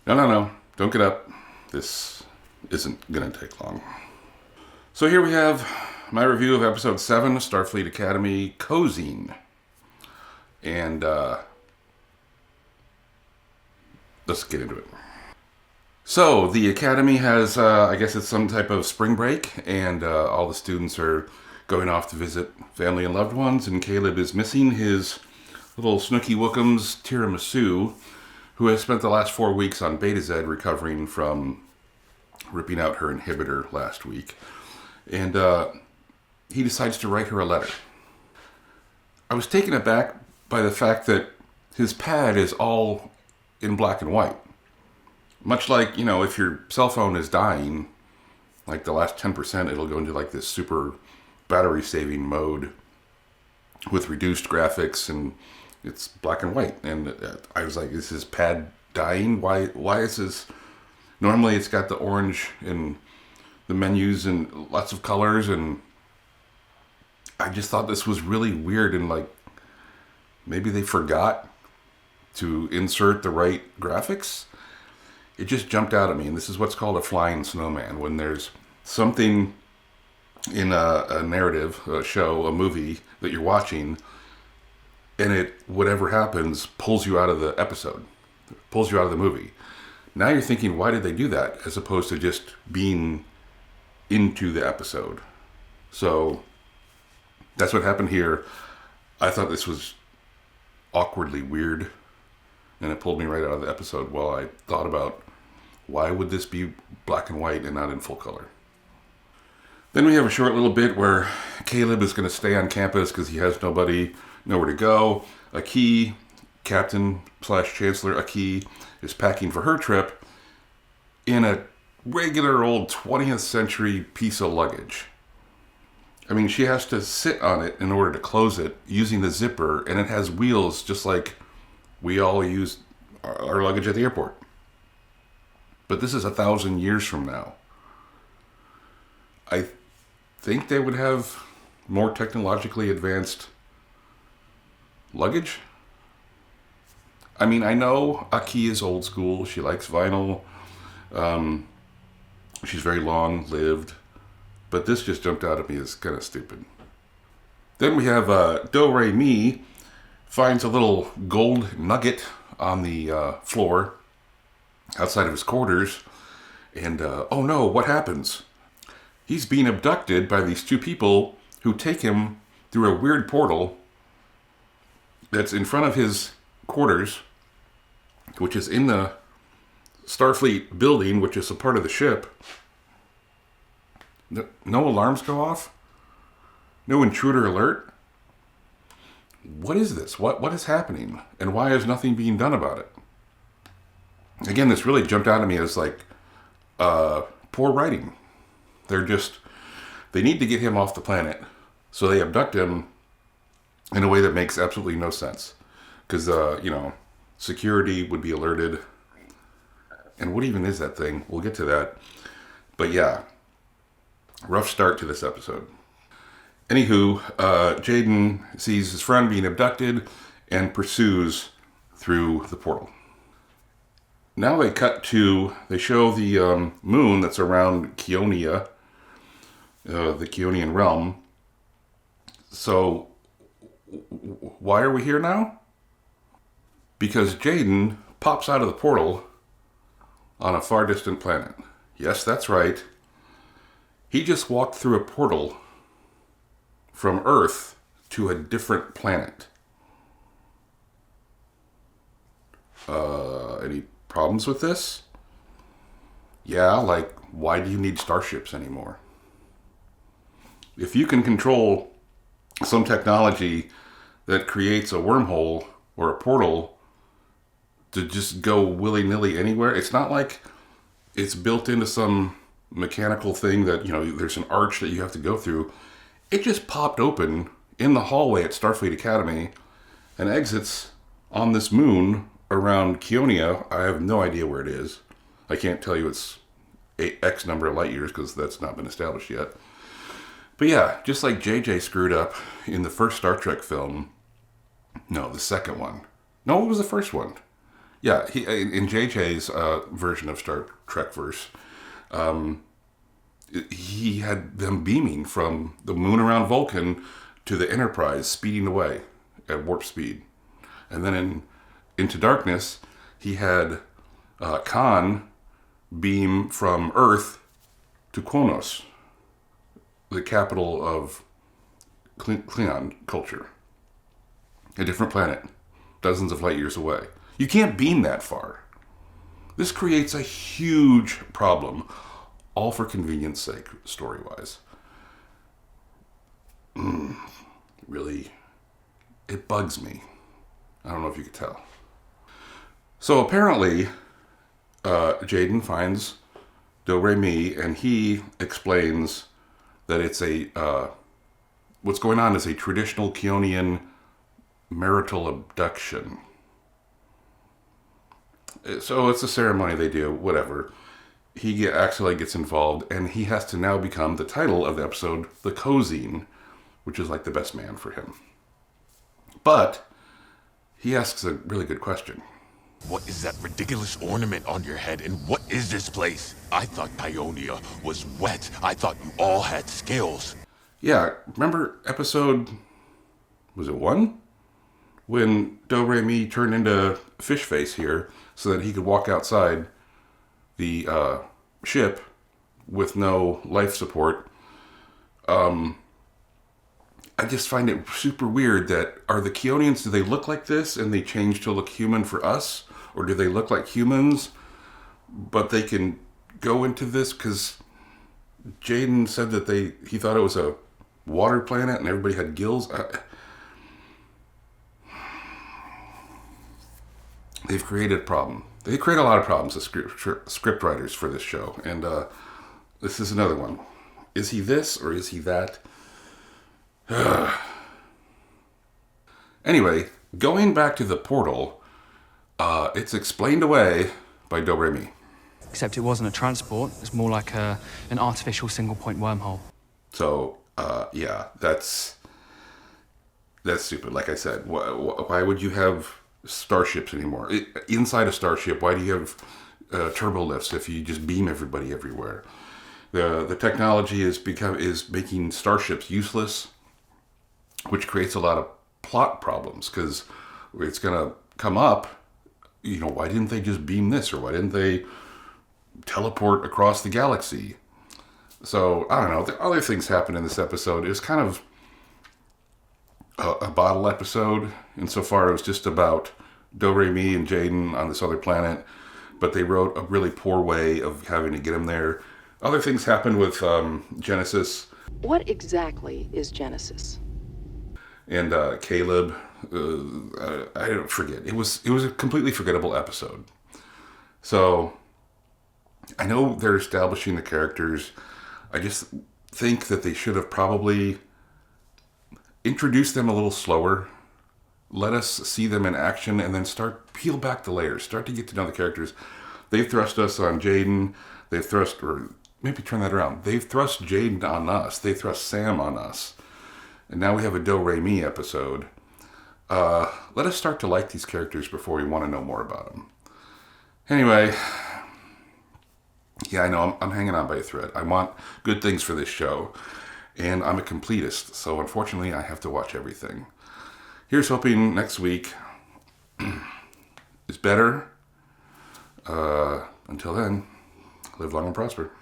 No, no, no. Don't get up. This isn't going to take long. So here we have my review of episode 7, Starfleet Academy, Cozine. And let's get into it. So the Academy has, I guess it's some type of spring break, and all the students are going off to visit family and loved ones, and Caleb is missing his little Snooky Wookums tiramisu, who has spent the last 4 weeks on Beta Z recovering from ripping out her inhibitor last week. And he decides to write her a letter. I was taken aback by the fact that his pad is all in black and white. Much like, if your cell phone is dying, like the last 10%, it'll go into like this super battery saving mode with reduced graphics, and it's black and white. And I was like, is his pad dying? Why is this? Normally it's got the orange and the menus and lots of colors, and I just thought this was really weird, and like maybe they forgot to insert the right graphics. It just jumped out at me, and this is what's called a flying snowman. When there's something in a narrative, a show, a movie that you're watching, and it, whatever happens, pulls you out of the episode, pulls you out of the movie. Now you're thinking, why did they do that? As opposed to just being into the episode. So that's what happened here. I thought this was awkwardly weird, and it pulled me right out of the episode while I thought about why would this be black and white and not in full color. Then we have a short little bit where Caleb is going to stay on campus because he has nowhere to go. Aki, Captain / Chancellor Aki, is packing for her trip in a regular old 20th century piece of luggage. I mean, she has to sit on it in order to close it using the zipper, and it has wheels just like we all use our luggage at the airport. But this is 1,000 years from now. I think they would have more technologically advanced luggage. I mean, I know Aki is old school. She likes vinyl. She's very long-lived. But this just jumped out at me as kind of stupid. Then we have Do-Re-Mi finds a little gold nugget on the floor outside of his quarters. And, oh no, what happens? He's being abducted by these two people who take him through a weird portal that's in front of his quarters, which is in the Starfleet building, which is a part of the ship. No alarms go off? No intruder alert? What is this? What is happening? And why is nothing being done about it? Again, this really jumped out at me as like poor writing. They need to get him off the planet. So they abduct him in a way that makes absolutely no sense. Because, security would be alerted. And what even is that thing? We'll get to that. But yeah, rough start to this episode. Anywho, Jaden sees his friend being abducted and pursues through the portal. Now they show the moon that's around Keonia, the Keonian realm. So, why are we here now? Because Jaden pops out of the portal on a far distant planet. Yes, that's right. He just walked through a portal from Earth to a different planet. Any problems with this? Yeah, like, why do you need starships anymore? If you can control some technology that creates a wormhole or a portal to just go willy-nilly anywhere, it's not like it's built into some mechanical thing that, there's an arch that you have to go through. It just popped open in the hallway at Starfleet Academy and exits on this moon around Keonia. I have no idea where it is. I can't tell you it's X number of light years because that's not been established yet. But yeah, just like JJ screwed up in the first Star Trek film. No, the second one. No, it was the first one. Yeah, in JJ's version of Star Trek verse, he had them beaming from the moon around Vulcan to the Enterprise, speeding away at warp speed. And then in Into Darkness, he had Khan beam from Earth to Kronos, the capital of Klingon culture. A different planet, dozens of light years away. You can't beam that far. This creates a huge problem, all for convenience sake, story-wise. Really, it bugs me. I don't know if you could tell. So apparently, Jaden finds Do-Re-Mi, and he explains that it's what's going on is a traditional Keonian marital abduction. So it's a ceremony they do, whatever. He actually gets involved, and he has to now become the title of the episode, the Cozine, which is like the best man for him. But he asks a really good question. What is that ridiculous ornament on your head, and what is this place? I thought Pioneer was wet. I thought you all had skills. Yeah, remember episode, was it 1? When Do-Re-Mi turned into fish face here so that he could walk outside the ship with no life support. I just find it super weird that, are the Keonians, do they look like this and they change to look human for us? Or do they look like humans, but they can go into this? Because Jaden said that he thought it was a water planet and everybody had gills. They've created a problem. They create a lot of problems as script writers for this show. And this is another one. Is he this or is he that? Anyway, going back to the portal, it's explained away by Do-Re-Mi. Except it wasn't a transport. It's more like an artificial single-point wormhole. So, yeah, that's stupid. Like I said, why would you have starships anymore? Inside a starship, why do you have turbo lifts if you just beam everybody everywhere? The technology is making starships useless, which creates a lot of plot problems, because it's going to come up, why didn't they just beam this, or why didn't they teleport across the galaxy? So, I don't know. The other things happen in this episode. It was kind of a bottle episode, insofar it was just about Do-Re-Mi and Jaden on this other planet, but they wrote a really poor way of having to get him there. Other things happened with Genesis. What exactly is Genesis? And Caleb, I don't forget. It was a completely forgettable episode. So, I know they're establishing the characters. I just think that they should have probably introduced them a little slower. Let us see them in action and then peel back the layers. Start to get to know the characters. They've thrust us on Jaden. Or maybe turn that around. They've thrust Jaden on us. They thrust Sam on us. And now we have a Do-Re-Mi episode. Let us start to like these characters before we want to know more about them. Anyway, yeah, I know, I'm hanging on by a thread. I want good things for this show, and I'm a completist, so unfortunately I have to watch everything. Here's hoping next week is better. Until then, live long and prosper.